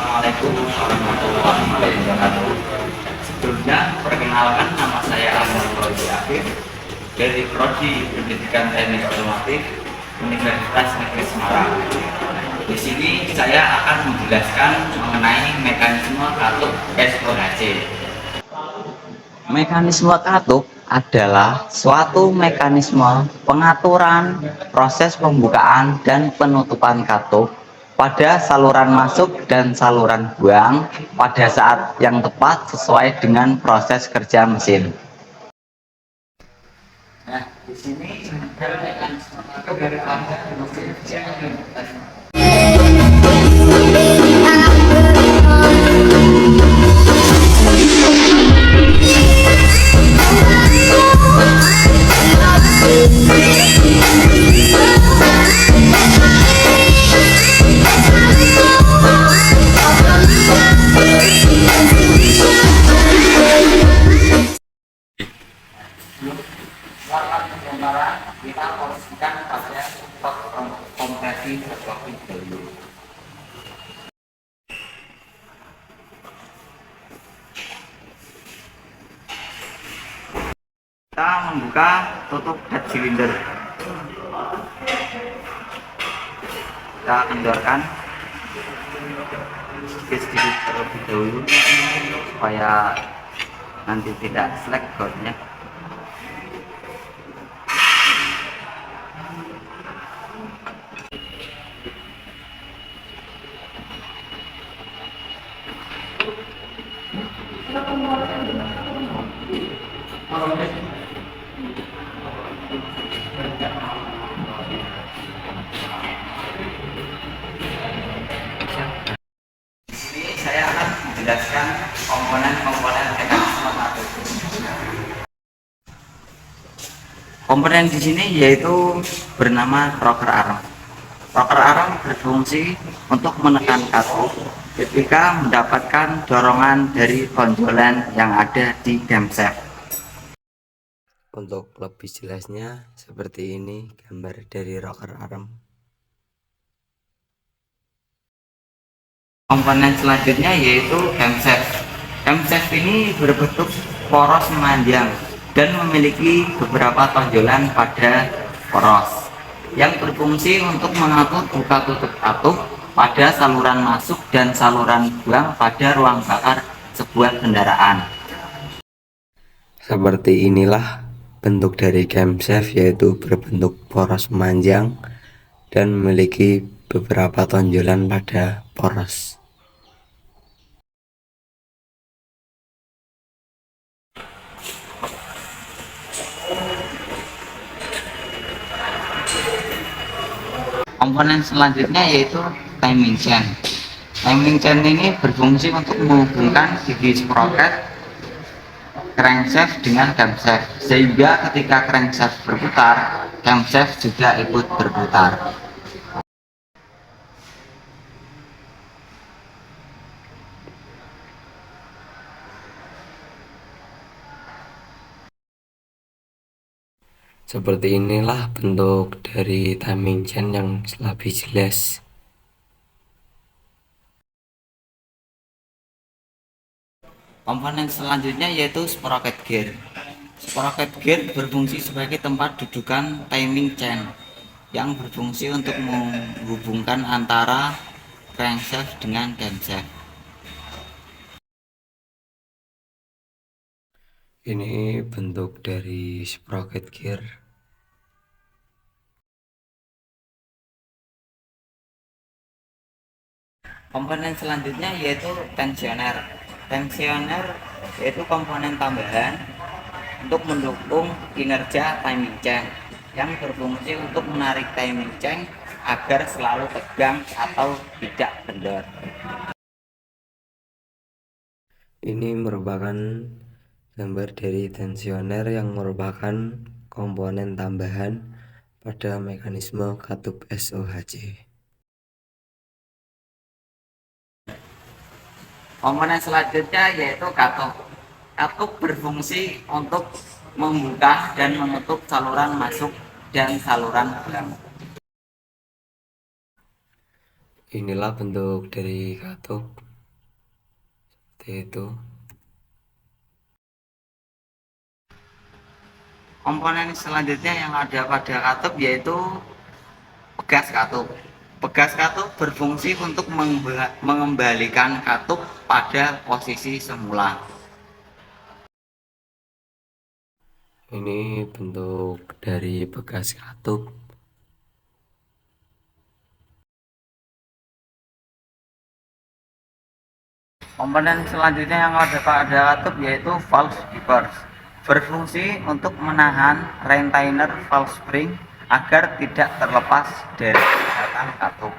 Assalamualaikum warahmatullahi wabarakatuh. Sebelumnya, perkenalkan nama saya Ahmad Rozi Afif dari Prodi Pendidikan Teknik Otomotif Universitas Negeri Semarang. Di sini saya akan menjelaskan mengenai mekanisme katup SOHC. Mekanisme katup adalah suatu mekanisme pengaturan proses pembukaan dan penutupan katup pada saluran masuk dan saluran buang pada saat yang tepat sesuai dengan proses kerja mesin. Nah, di sini ada mekanisme katup pada mesin jahit. Lakukan pembongkaran, kita posisikan pada stok kompresi terlebih dahulu. Kita membuka tutup head cylinder. Kita kendorkan sedikit terlebih dahulu supaya nanti tidak slack gordnya. Saya akan menjelaskan komponen-komponen mekanisme katup. Komponen di sini yaitu bernama rocker arm. Rocker arm berfungsi untuk menekan katup ketika mendapatkan dorongan dari tonjolan yang ada di camshaft. Untuk lebih jelasnya seperti ini gambar dari rocker arm. Komponen selanjutnya yaitu camshaft. Camshaft ini berbentuk poros memanjang dan memiliki beberapa tonjolan pada poros yang berfungsi untuk mengatur buka tutup katup pada saluran masuk dan saluran buang pada ruang bakar sebuah kendaraan. Seperti inilah bentuk dari camshaft, yaitu berbentuk poros memanjang dan memiliki beberapa tonjolan pada poros. Komponen selanjutnya yaitu timing chain. Timing chain ini berfungsi untuk menghubungkan gigi sprocket crankshaft dengan camshaft, sehingga ketika crankshaft berputar, camshaft juga ikut berputar. Seperti inilah bentuk dari timing chain yang lebih jelas. Komponen selanjutnya yaitu sprocket gear. Sprocket gear berfungsi sebagai tempat dudukan timing chain yang berfungsi untuk menghubungkan antara crankshaft dengan camshaft. Ini bentuk dari sprocket gear. Komponen selanjutnya yaitu tensioner. Tensioner yaitu komponen tambahan untuk mendukung kinerja timing chain yang berfungsi untuk menarik timing chain agar selalu tegang atau tidak kendor. Ini merupakan gambar dari tensioner yang merupakan komponen tambahan pada mekanisme katup SOHC. Komponen selanjutnya yaitu katup. Katup berfungsi untuk membuka dan menutup saluran masuk dan saluran buang. Inilah bentuk dari katup. seperti itu. Komponen selanjutnya yang ada pada katup yaitu pegas katup. Pegas katup berfungsi untuk mengembalikan katup pada posisi semula. Ini bentuk dari bekas katup. Komponen selanjutnya yang ada pada katup yaitu valve keepers. Berfungsi untuk menahan retainer valve spring agar tidak terlepas dari ikatan katup.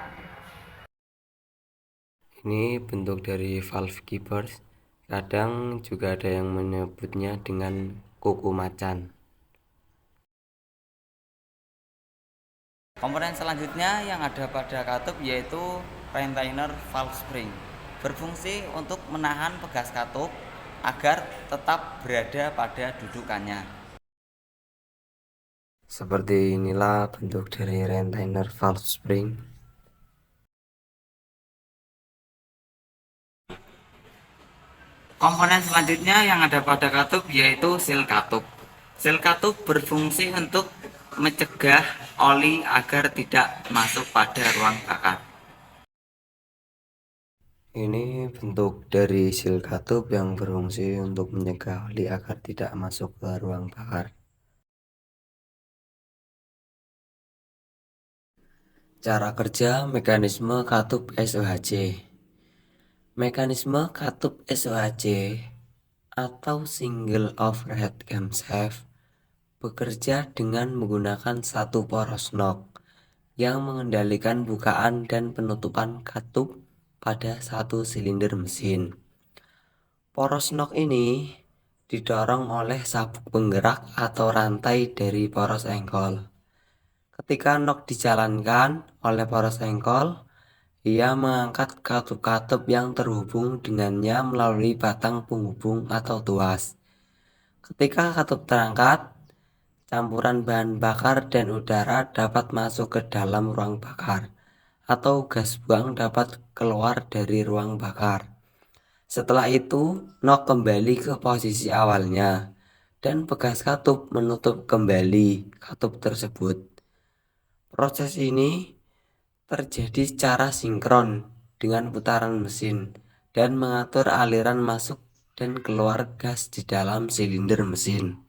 Ini bentuk dari valve keepers. Kadang juga ada yang menyebutnya dengan kuku macan. Komponen selanjutnya yang ada pada katup yaitu retainer valve spring. Berfungsi untuk menahan pegas katup agar tetap berada pada dudukannya. Seperti inilah bentuk dari retainer valve spring. Komponen selanjutnya yang ada pada katup yaitu seal katup. Seal katup berfungsi untuk mencegah oli agar tidak masuk pada ruang bakar. Ini bentuk dari seal katup yang berfungsi untuk mencegah oli agar tidak masuk ke ruang bakar. Cara kerja mekanisme katup SOHC. Mekanisme katup SOHC atau single overhead camshaft bekerja dengan menggunakan satu poros nok yang mengendalikan bukaan dan penutupan katup pada satu silinder mesin. Poros nok ini didorong oleh sabuk penggerak atau rantai dari poros engkol. Ketika nok dijalankan oleh poros engkol, ia mengangkat katup-katup yang terhubung dengannya melalui batang penghubung atau tuas. Ketika katup terangkat, campuran bahan bakar dan udara dapat masuk ke dalam ruang bakar, atau gas buang dapat keluar dari ruang bakar. Setelah itu, nok kembali ke posisi awalnya, dan pegas katup menutup kembali katup tersebut. Proses ini terjadi secara sinkron dengan putaran mesin dan mengatur aliran masuk dan keluar gas di dalam silinder mesin.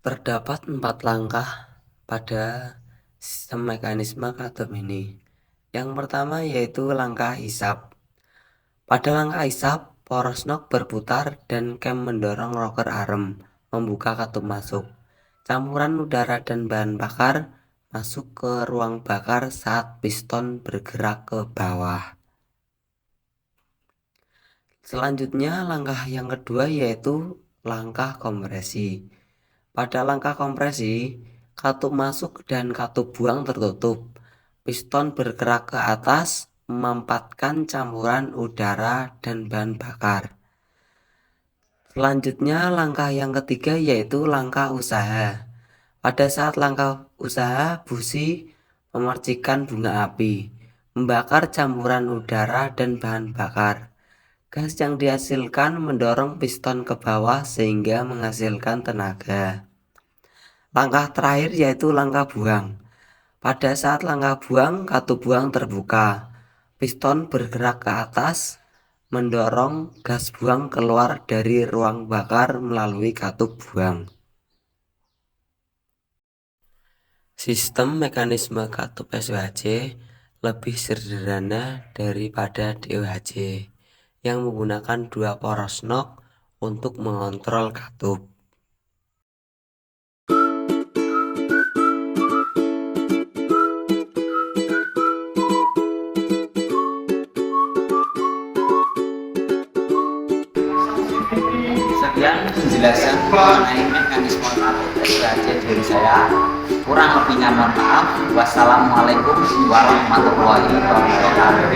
Terdapat 4 langkah pada sistem mekanisme katup ini. Yang pertama yaitu langkah hisap. Pada langkah hisap, poros nok berputar dan cam mendorong rocker arm membuka katup masuk. Campuran udara dan bahan bakar masuk ke ruang bakar saat piston bergerak ke bawah. Selanjutnya langkah yang kedua yaitu langkah kompresi. Pada langkah kompresi, katup masuk dan katup buang tertutup. Piston bergerak ke atas memampatkan campuran udara dan bahan bakar. Selanjutnya langkah yang ketiga yaitu langkah usaha. Pada saat langkah usaha, busi memercikan bunga api, membakar campuran udara dan bahan bakar. Gas yang dihasilkan mendorong piston ke bawah sehingga menghasilkan tenaga. Langkah terakhir yaitu langkah buang. Pada saat langkah buang, katup buang terbuka. Piston bergerak ke atas, mendorong gas buang keluar dari ruang bakar melalui katup buang. Sistem mekanisme katup SOHC lebih sederhana daripada DOHC yang menggunakan 2 poros nok untuk mengontrol katup. Sekian penjelasan mengenai mekanisme katup SOHC dari saya. Kurang lebihnya mohon maaf. Wassalamualaikum warahmatullahi wabarakatuh.